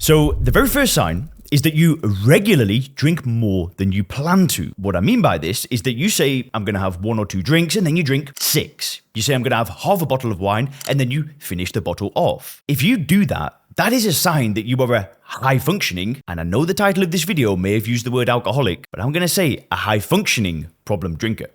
So the very first sign is that you regularly drink more than you plan to. What I mean by this is that you say, I'm going to have 1 or 2 drinks, and then you drink 6. You say, I'm going to have half a bottle of wine, and then you finish the bottle off. If you do that, that is a sign that you are a high-functioning, and I know the title of this video may have used the word alcoholic, but I'm going to say a high-functioning problem drinker.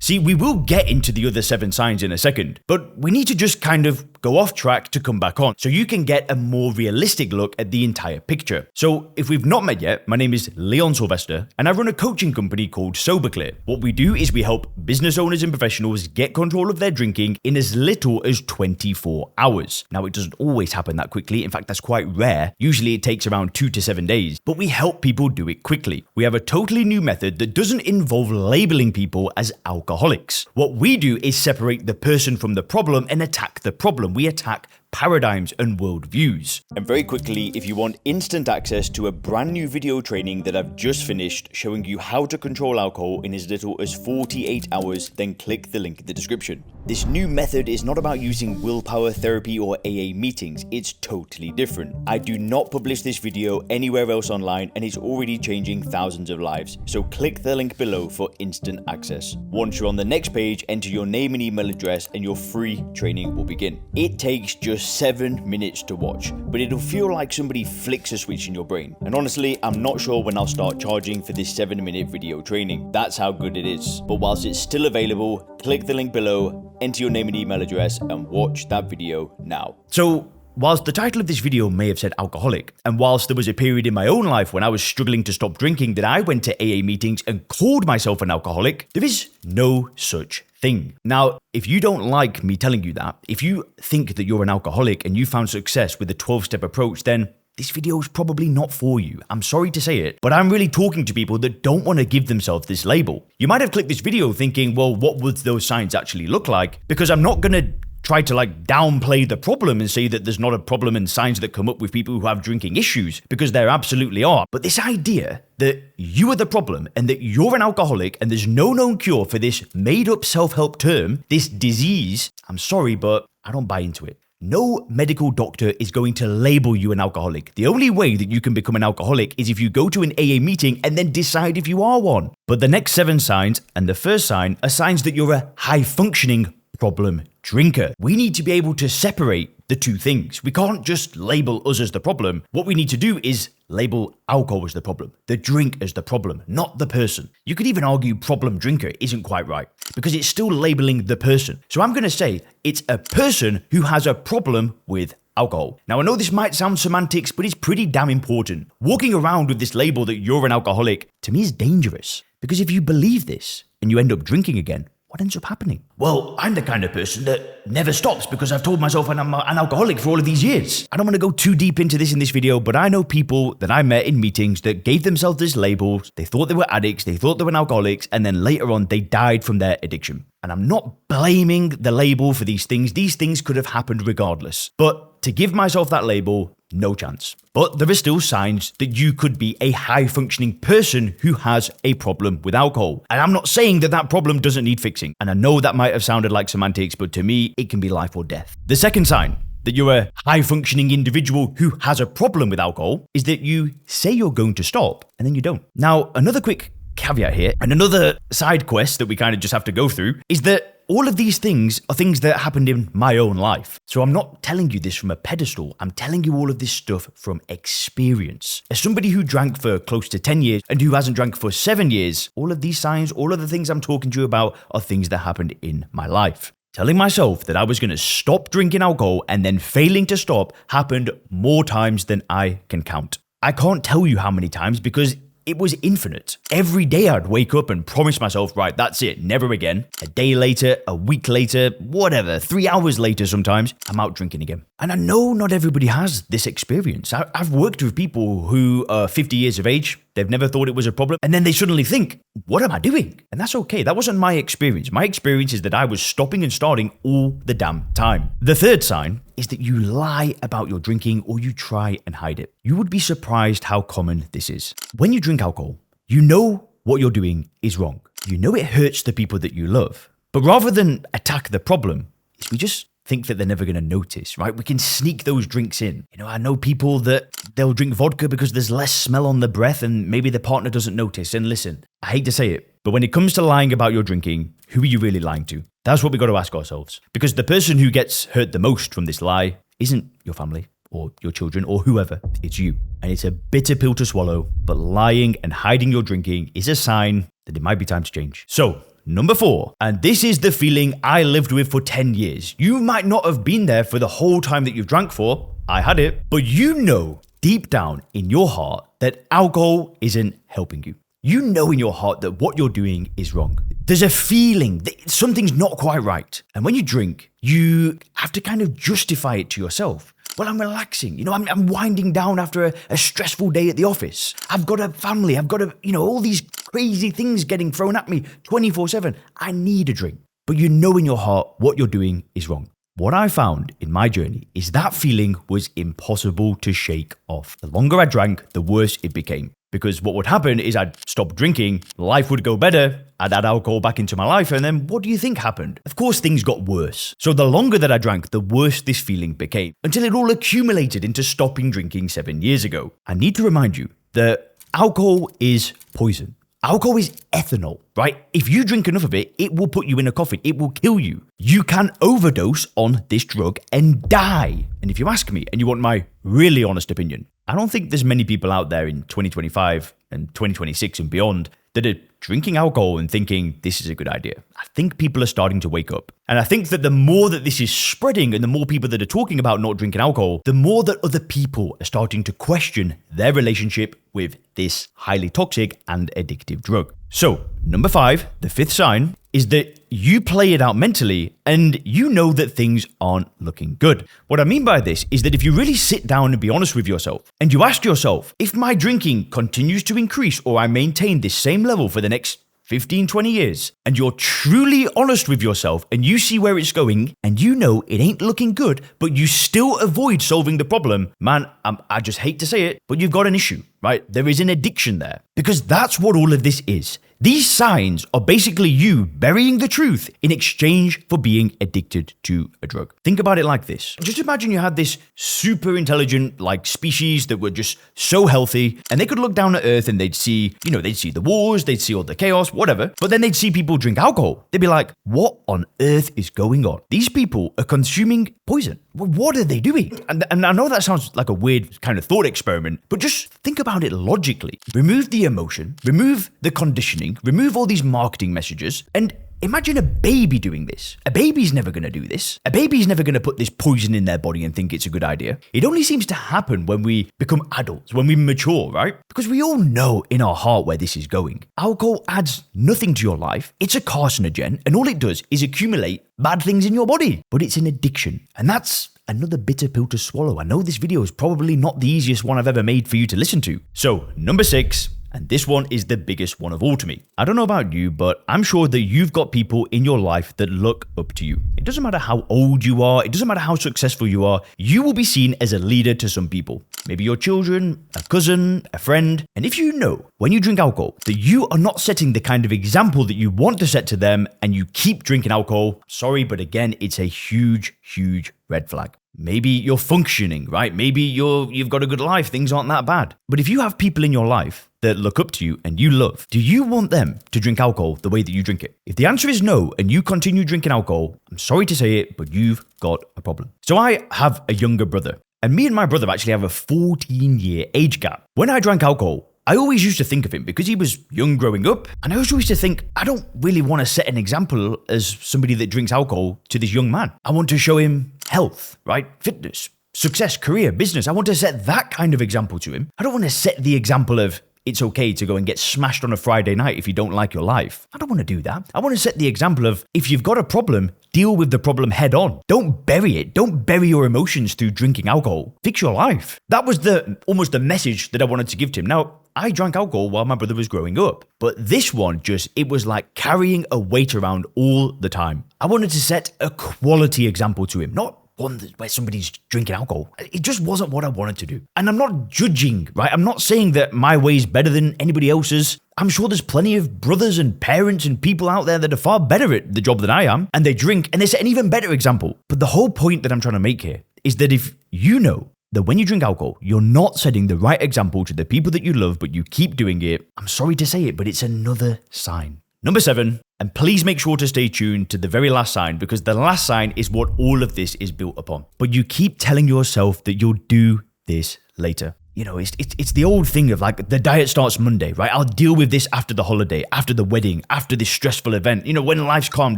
See, we will get into the other 7 signs in a second, but we need to just kind of go off track to come back on so you can get a more realistic look at the entire picture. So if we've not met yet, my name is Leon Sylvester and I run a coaching company called SoberClear. What we do is we help business owners and professionals get control of their drinking in as little as 24 hours. Now, it doesn't always happen that quickly. In fact, that's quite rare. Usually it takes around 2 to 7 days, but we help people do it quickly. We have a totally new method that doesn't involve labeling people as alcoholics. What we do is separate the person from the problem and attack the problem. We attack paradigms and worldviews. And very quickly, if you want instant access to a brand new video training that I've just finished showing you how to control alcohol in as little as 48 hours, then click the link in the description. This new method is not about using willpower therapy or AA meetings. It's totally different. I do not publish this video anywhere else online and it's already changing thousands of lives. So click the link below for instant access. Once you're on the next page, enter your name and email address and your free training will begin. It takes just 7 minutes to watch, but it'll feel like somebody flicks a switch in your brain. And honestly, I'm not sure when I'll start charging for this 7-minute video training. That's how good it is. But whilst it's still available, click the link below, enter your name and email address, and watch that video now. So, whilst the title of this video may have said alcoholic, and whilst there was a period in my own life when I was struggling to stop drinking that I went to AA meetings and called myself an alcoholic, there is no such thing. Now, if you don't like me telling you that, if you think that you're an alcoholic and you found success with the 12-step approach, then this video is probably not for you. I'm sorry to say it, but I'm really talking to people that don't want to give themselves this label. You might have clicked this video thinking, well, what would those signs actually look like? Because I'm not going to try to downplay the problem and say that there's not a problem and signs that come up with people who have drinking issues, because there absolutely are. But this idea that you are the problem and that you're an alcoholic and there's no known cure for this made up self-help term, this disease, I'm sorry, but I don't buy into it. No medical doctor is going to label you an alcoholic. The only way that you can become an alcoholic is if you go to an AA meeting and then decide if you are one. But the next 7 signs and the first sign are signs that you're a high-functioning problem drinker. We need to be able to separate the two things. We can't just label us as the problem. What we need to do is label alcohol as the problem, the drink as the problem, not the person. You could even argue problem drinker isn't quite right because it's still labeling the person. So I'm going to say it's a person who has a problem with alcohol. Now, I know this might sound semantics, but it's pretty damn important. Walking around with this label that you're an alcoholic, to me, is dangerous, because if you believe this and you end up drinking again, what ends up happening? Well, I'm the kind of person that never stops because I've told myself I'm an alcoholic for all of these years. I don't want to go too deep into this in this video, but I know people that I met in meetings that gave themselves this label. They thought they were addicts, they thought they were alcoholics, and then later on they died from their addiction. And I'm not blaming the label for these things. These things could have happened regardless. But to give myself that label, no chance. But there are still signs that you could be a high-functioning person who has a problem with alcohol. And I'm not saying that that problem doesn't need fixing. And I know that might have sounded like semantics, but to me, it can be life or death. The second sign that you're a high-functioning individual who has a problem with alcohol is that you say you're going to stop, and then you don't. Now, another quick caveat here, and another side quest that we kind of just have to go through, is that all of these things are things that happened in my own life. So I'm not telling you this from a pedestal. I'm telling you all of this stuff from experience. As somebody who drank for close to 10 years and who hasn't drank for 7 years, all of these signs, all of the things I'm talking to you about are things that happened in my life. Telling myself that I was going to stop drinking alcohol and then failing to stop happened more times than I can count. I can't tell you how many times because it was infinite. Every day I'd wake up and promise myself, right, that's it, never again. A day later, a week later, whatever, 3 hours later sometimes, I'm out drinking again. And I know not everybody has this experience. I've worked with people who are 50 years of age, they've never thought it was a problem, and then they suddenly think, what am I doing? And that's okay. That wasn't my experience. My experience is that I was stopping and starting all the damn time. The third sign is that you lie about your drinking or you try and hide it. You would be surprised how common this is. When you drink alcohol, you know what you're doing is wrong. You know it hurts the people that you love. But rather than attack the problem, we just think that they're never going to notice, right? We can sneak those drinks in. I know people that they'll drink vodka because there's less smell on the breath and maybe the partner doesn't notice. And listen, I hate to say it, but when it comes to lying about your drinking, who are you really lying to? That's what we got to ask ourselves. Because the person who gets hurt the most from this lie isn't your family or your children or whoever, it's you. And it's a bitter pill to swallow, but lying and hiding your drinking is a sign that it might be time to change. So, number 4, and this is the feeling I lived with for 10 years. You might not have been there for the whole time that you've drank for. I had it. But you know deep down in your heart that alcohol isn't helping you. You know in your heart that what you're doing is wrong. There's a feeling that something's not quite right. And when you drink, you have to kind of justify it to yourself. Well, I'm relaxing. I'm winding down after a stressful day at the office. I've got a family. I've got all these crazy things getting thrown at me 24/7. I need a drink. But you know in your heart what you're doing is wrong. What I found in my journey is that feeling was impossible to shake off. The longer I drank, the worse it became. Because what would happen is I'd stop drinking, life would go better, I'd add alcohol back into my life, and then what do you think happened? Of course, things got worse. So the longer that I drank, the worse this feeling became, until it all accumulated into stopping drinking 7 years ago. I need to remind you that alcohol is poison. Alcohol is ethanol, right? If you drink enough of it, it will put you in a coffin. It will kill you. You can overdose on this drug and die. And if you ask me, and you want my really honest opinion, I don't think there's many people out there in 2025 and 2026 and beyond that are drinking alcohol and thinking this is a good idea. I think people are starting to wake up. And I think that the more that this is spreading and the more people that are talking about not drinking alcohol, the more that other people are starting to question their relationship with this highly toxic and addictive drug. So, number 5, the 5th sign, is that you play it out mentally and you know that things aren't looking good. What I mean by this is that if you really sit down and be honest with yourself and you ask yourself, if my drinking continues to increase or I maintain this same level for the next 15, 20 years, and you're truly honest with yourself and you see where it's going and you know it ain't looking good, but you still avoid solving the problem, man, I just hate to say it, but you've got an issue, right? There is an addiction there. Because that's what all of this is. These signs are basically you burying the truth in exchange for being addicted to a drug. Think about it like this. Just imagine you had this super intelligent species that were just so healthy and they could look down at Earth and they'd see the wars, they'd see all the chaos, whatever, but then they'd see people drink alcohol. They'd be like, what on earth is going on? These people are consuming poison. What are they doing? And I know that sounds like a weird kind of thought experiment, but just think about it logically. Remove the emotion, remove the conditioning, remove all these marketing messages, and imagine a baby doing this. A baby's never going to do this. A baby's never going to put this poison in their body and think it's a good idea. It only seems to happen when we become adults, when we mature, right? Because we all know in our heart where this is going. Alcohol adds nothing to your life. It's a carcinogen, and all it does is accumulate bad things in your body. But it's an addiction, and that's another bitter pill to swallow. I know this video is probably not the easiest one I've ever made for you to listen to. So, number 6, and this one is the biggest one of all to me. I don't know about you, but I'm sure that you've got people in your life that look up to you. It doesn't matter how old you are, it doesn't matter how successful you are, you will be seen as a leader to some people. Maybe your children, a cousin, a friend. And if you know when you drink alcohol that you are not setting the kind of example that you want to set to them and you keep drinking alcohol, sorry, but again, it's a huge, huge red flag. Maybe you're functioning, right? Maybe you've got a good life, things aren't that bad. But if you have people in your life that look up to you and you love, do you want them to drink alcohol the way that you drink it? If the answer is no and you continue drinking alcohol, I'm sorry to say it, but you've got a problem. So I have a younger brother, and me and my brother actually have a 14-year age gap. When I drank alcohol, I always used to think of him because he was young growing up, and I always used to think, I don't really want to set an example as somebody that drinks alcohol to this young man. I want to show him health, right? Fitness, success, career, business. I want to set that kind of example to him. I don't want to set the example of it's okay to go and get smashed on a Friday night if you don't like your life. I don't want to do that. I want to set the example of if you've got a problem, deal with the problem head on. Don't bury it. Don't bury your emotions through drinking alcohol. Fix your life. That was almost the message that I wanted to give to him. Now, I drank alcohol while my brother was growing up, but this one it was like carrying a weight around all the time. I wanted to set a quality example to him, not one where somebody's drinking alcohol. It just wasn't what I wanted to do. And I'm not judging, right? I'm not saying that my way is better than anybody else's. I'm sure there's plenty of brothers and parents and people out there that are far better at the job than I am, and they drink and they set an even better example. But the whole point that I'm trying to make here is that if you know that when you drink alcohol, you're not setting the right example to the people that you love, but you keep doing it, I'm sorry to say it, but it's another sign. Number 7, and please make sure to stay tuned to the very last sign, because the last sign is what all of this is built upon. But you keep telling yourself that you'll do this later. You know, it's the old thing of like, the diet starts Monday, right? I'll deal with this after the holiday, after the wedding, after this stressful event. You know, when life's calmed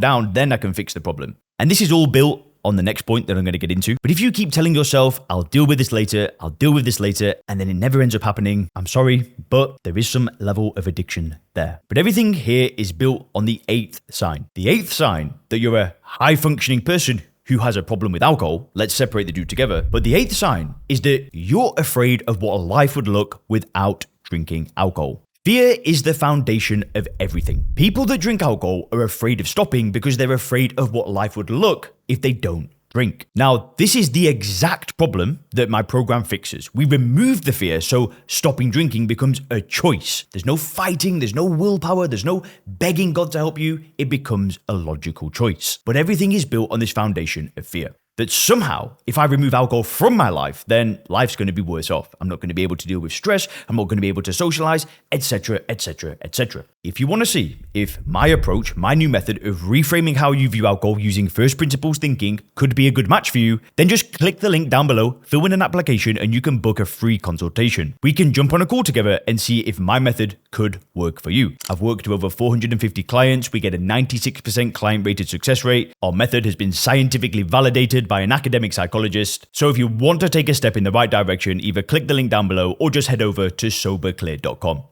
down, then I can fix the problem. And this is all built on the next point that I'm going to get into. But if you keep telling yourself, I'll deal with this later, I'll deal with this later, and then it never ends up happening, I'm sorry, but there is some level of addiction there. But everything here is built on the 8th sign. The 8th sign that you're a high-functioning person who has a problem with alcohol, let's separate the two together. But the 8th sign is that you're afraid of what life would look without drinking alcohol. Fear is the foundation of everything. People that drink alcohol are afraid of stopping because they're afraid of what life would look if they don't drink. Now, this is the exact problem that my program fixes. We remove the fear, so stopping drinking becomes a choice. There's no fighting, there's no willpower, there's no begging God to help you. It becomes a logical choice. But everything is built on this foundation of fear. That somehow, if I remove alcohol from my life, then life's going to be worse off. I'm not going to be able to deal with stress. I'm not going to be able to socialize, etc., etc., etc. If you want to see if my approach, my new method of reframing how you view alcohol using first principles thinking could be a good match for you, then just click the link down below, fill in an application, and you can book a free consultation. We can jump on a call together and see if my method could work for you. I've worked with over 450 clients. We get a 96% client rated success rate. Our method has been scientifically validated by an academic psychologist. So if you want to take a step in the right direction, either click the link down below or just head over to soberclear.com.